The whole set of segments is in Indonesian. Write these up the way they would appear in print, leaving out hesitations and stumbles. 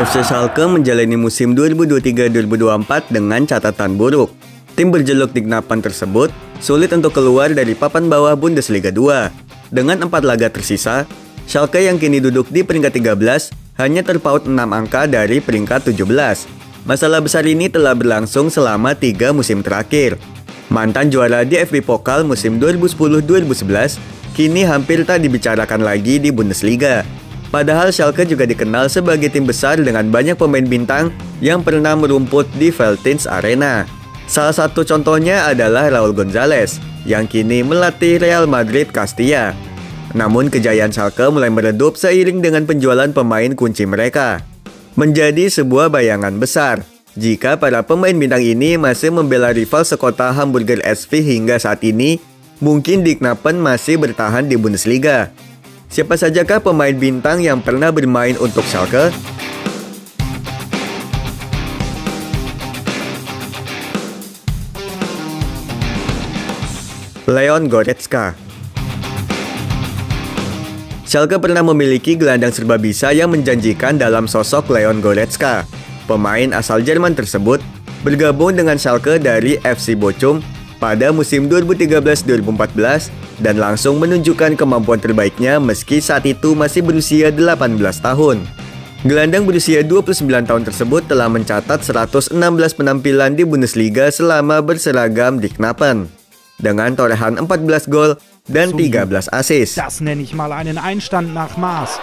FC Schalke menjalani musim 2023-2024 dengan catatan buruk. Tim berjuluk Dignapen tersebut sulit untuk keluar dari papan bawah Bundesliga 2. Dengan 4 laga tersisa, Schalke yang kini duduk di peringkat 13 hanya terpaut 6 angka dari peringkat 17. Masalah besar ini telah berlangsung selama 3 musim terakhir. Mantan juara DFB Pokal musim 2010-2011 kini hampir tak dibicarakan lagi di Bundesliga. Padahal Schalke juga dikenal sebagai tim besar dengan banyak pemain bintang yang pernah merumput di Veltins Arena. Salah satu contohnya adalah Raul González yang kini melatih Real Madrid Castilla. Namun kejayaan Schalke mulai meredup seiring dengan penjualan pemain kunci mereka. Menjadi sebuah bayangan besar jika para pemain bintang ini masih membela rival sekota Hamburger SV hingga saat ini, mungkin Dignapen masih bertahan di Bundesliga. Siapa sajakah pemain bintang yang pernah bermain untuk Schalke? Leon Goretzka. Schalke pernah memiliki gelandang serbabisa yang menjanjikan dalam sosok Leon Goretzka. Pemain asal Jerman tersebut bergabung dengan Schalke dari FC Bochum pada musim 2013-2014 dan langsung menunjukkan kemampuan terbaiknya meski saat itu masih berusia 18 tahun. Gelandang berusia 29 tahun tersebut telah mencatat 116 penampilan di Bundesliga selama berseragam Dignapen dengan torehan 14 gol dan 13 assist.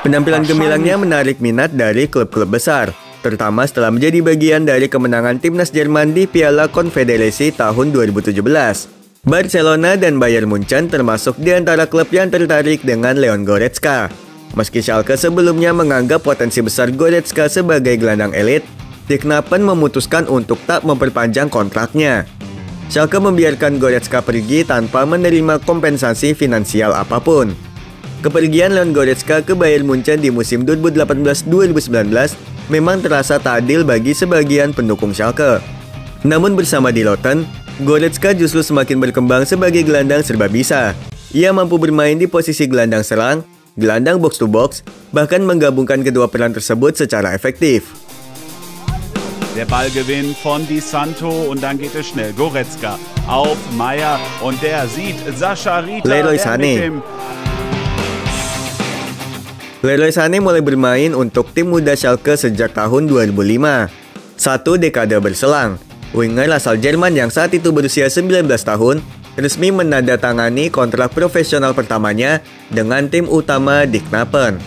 Penampilan gemilangnya menarik minat dari klub-klub besar, terutama setelah menjadi bagian dari kemenangan timnas Jerman di Piala Konfederasi tahun 2017. Barcelona dan Bayern Munchen termasuk di antara klub yang tertarik dengan Leon Goretzka. Meski Schalke sebelumnya menganggap potensi besar Goretzka sebagai gelandang elit, Dignapen memutuskan untuk tak memperpanjang kontraknya. Schalke membiarkan Goretzka pergi tanpa menerima kompensasi finansial apapun. Kepergian Leon Goretzka ke Bayern Munchen di musim 2018-2019 memang terasa tak adil bagi sebagian pendukung Schalke. Namun bersama di Lotten, Goretzka justru semakin berkembang sebagai gelandang serbabisa. Ia mampu bermain di posisi gelandang serang, gelandang box-to-box, bahkan menggabungkan kedua peran tersebut secara efektif. Der Ballgewinn von Di Santo und dann geht es schnell. Goretzka auf Meier und der sieht Sascha Rita. Leroy Sané. Leroy Sané mulai bermain untuk tim muda Schalke sejak tahun 2005. 1 dekade berselang, winger asal Jerman yang saat itu berusia 19 tahun resmi menandatangani kontrak profesional pertamanya dengan tim utama Dignapen.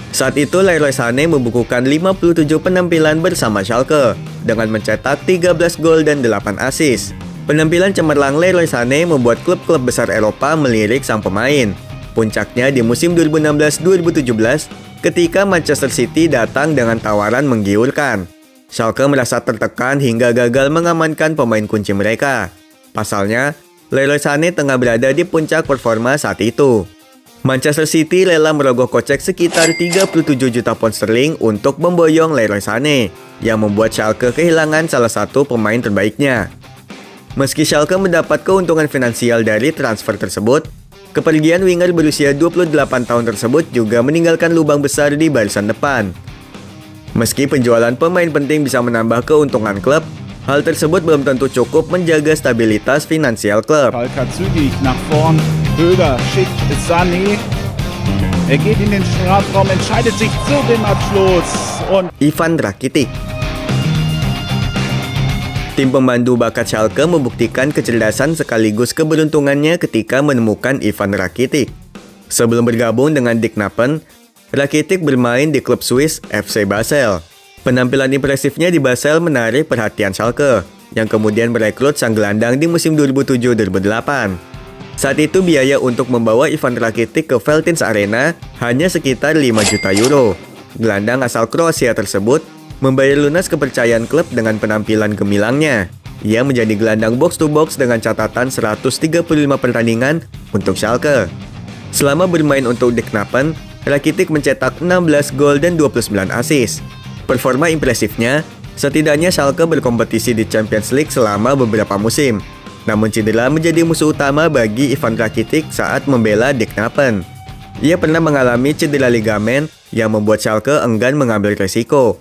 Saat itu Leroy Sané membukukan 57 penampilan bersama Schalke dengan mencetak 13 gol dan 8 assist. Penampilan cemerlang Leroy Sané membuat klub-klub besar Eropa melirik sang pemain. Puncaknya di musim 2016-2017 ketika Manchester City datang dengan tawaran menggiurkan. Schalke merasa tertekan hingga gagal mengamankan pemain kunci mereka. Pasalnya, Leroy Sané tengah berada di puncak performa saat itu. Manchester City rela merogoh kocek sekitar 37 juta pound sterling untuk memboyong Leroy Sané, yang membuat Schalke kehilangan salah satu pemain terbaiknya. Meski Schalke mendapat keuntungan finansial dari transfer tersebut, kepergian winger berusia 28 tahun tersebut juga meninggalkan lubang besar di barisan depan. Meski penjualan pemain penting bisa menambah keuntungan klub, hal tersebut belum tentu cukup menjaga stabilitas finansial klub. Höger schickt Sané. Geht in den Strafraum, entscheidet sich zu dem Abschluss. Und Ivan Rakitic. Tim pemandu bakat Schalke membuktikan kecerdasan sekaligus keberuntungannya ketika menemukan Ivan Rakitic. Sebelum bergabung dengan Dignapen, Rakitic bermain di klub Swiss FC Basel. Penampilan impresifnya di Basel menarik perhatian Schalke, yang kemudian merekrut sang gelandang di musim 2007-2008. Saat itu biaya untuk membawa Ivan Rakitic ke Veltins Arena hanya sekitar 5 juta euro. Gelandang asal Kroasia tersebut membayar lunas kepercayaan klub dengan penampilan gemilangnya. Ia menjadi gelandang box-to-box dengan catatan 135 pertandingan untuk Schalke. Selama bermain untuk Dignapen, Rakitic mencetak 16 gol dan 29 assist. Performa impresifnya, setidaknya Schalke berkompetisi di Champions League selama beberapa musim. Namun cedera menjadi musuh utama bagi Ivan Rakitic saat membela Dignapen. Ia pernah mengalami cedera ligamen yang membuat Schalke enggan mengambil resiko.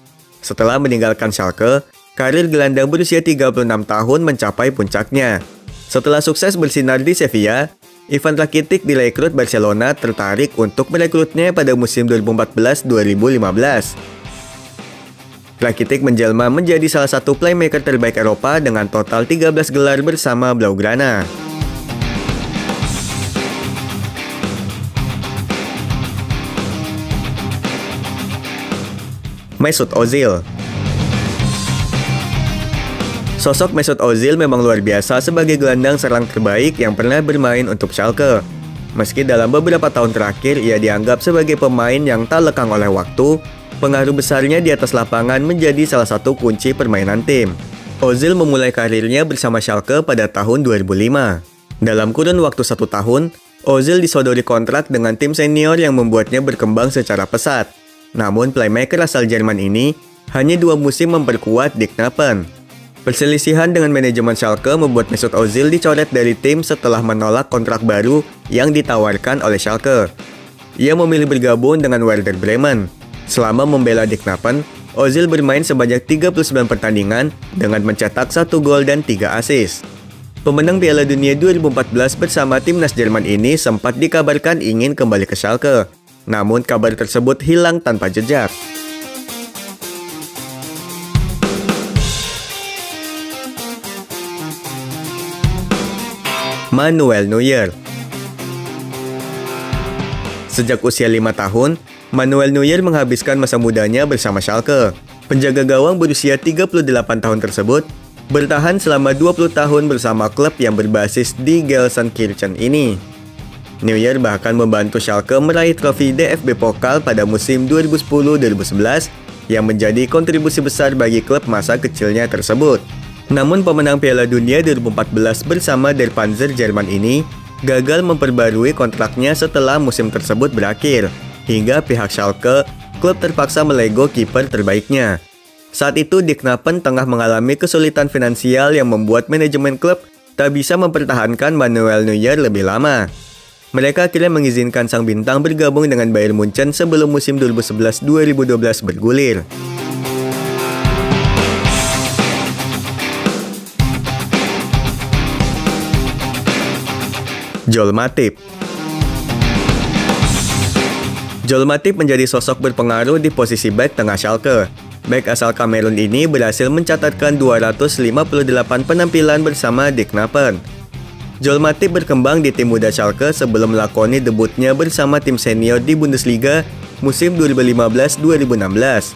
Setelah meninggalkan Schalke, karir gelandang berusia 36 tahun mencapai puncaknya. Setelah sukses bersinar di Sevilla, Ivan Rakitic direkrut Barcelona tertarik untuk merekrutnya pada musim 2014-2015. Rakitic menjelma menjadi salah satu playmaker terbaik Eropa dengan total 13 gelar bersama Blaugrana. Mesut Ozil. Sosok Mesut Ozil memang luar biasa sebagai gelandang serang terbaik yang pernah bermain untuk Schalke. Meski dalam beberapa tahun terakhir ia dianggap sebagai pemain yang tak lekang oleh waktu, pengaruh besarnya di atas lapangan menjadi salah satu kunci permainan tim. Ozil memulai karirnya bersama Schalke pada tahun 2005. Dalam kurun waktu 1 tahun, Ozil disodori kontrak dengan tim senior yang membuatnya berkembang secara pesat. Namun playmaker asal Jerman ini hanya 2 musim memperkuat Die Knappen. Perselisihan dengan manajemen Schalke membuat Mesut Ozil dicoret dari tim setelah menolak kontrak baru yang ditawarkan oleh Schalke. Ia memilih bergabung dengan Werder Bremen. Selama membela Die Knappen, Ozil bermain sebanyak 39 pertandingan dengan mencetak 1 gol dan 3 assist. Pemenang Piala Dunia 2014 bersama timnas Jerman ini sempat dikabarkan ingin kembali ke Schalke. Namun kabar tersebut hilang tanpa jejak. Manuel Neuer. Sejak usia 5 tahun, Manuel Neuer menghabiskan masa mudanya bersama Schalke. Penjaga gawang berusia 38 tahun tersebut bertahan selama 20 tahun bersama klub yang berbasis di Gelsenkirchen ini. Neuer bahkan membantu Schalke meraih trofi DFB Pokal pada musim 2010-2011 yang menjadi kontribusi besar bagi klub masa kecilnya tersebut. Namun pemenang Piala Dunia 2014 bersama Der Panzer Jerman ini gagal memperbarui kontraknya setelah musim tersebut berakhir, hingga pihak Schalke, klub terpaksa melego kiper terbaiknya. Saat itu Die Knappen tengah mengalami kesulitan finansial yang membuat manajemen klub tak bisa mempertahankan Manuel Neuer lebih lama. Mereka akhirnya mengizinkan sang bintang bergabung dengan Bayern Munchen sebelum musim 2011-2012 bergulir. Joel Matip. Joel Matip menjadi sosok berpengaruh di posisi bek tengah Schalke. Bek asal Kamerun ini berhasil mencatatkan 258 penampilan bersama Die Knappen. Joel Matip berkembang di tim muda Schalke sebelum melakoni debutnya bersama tim senior di Bundesliga musim 2015-2016.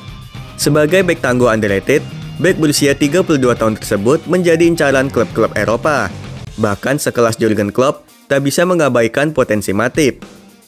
Sebagai bek tangguh underrated, bek berusia 32 tahun tersebut menjadi incaran klub-klub Eropa. Bahkan sekelas Jurgen Klopp tak bisa mengabaikan potensi Matip.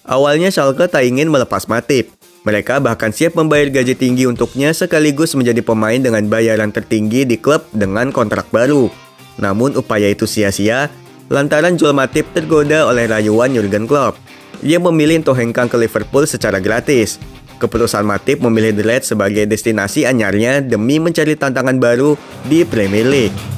Awalnya Schalke tak ingin melepas Matip. Mereka bahkan siap membayar gaji tinggi untuknya sekaligus menjadi pemain dengan bayaran tertinggi di klub dengan kontrak baru. Namun upaya itu sia-sia lantaran Joel Matip tergoda oleh rayuan Jurgen Klopp. Ia memilih untuk hengkang ke Liverpool secara gratis. Keputusan Matip memilih The Reds sebagai destinasi anyarnya demi mencari tantangan baru di Premier League.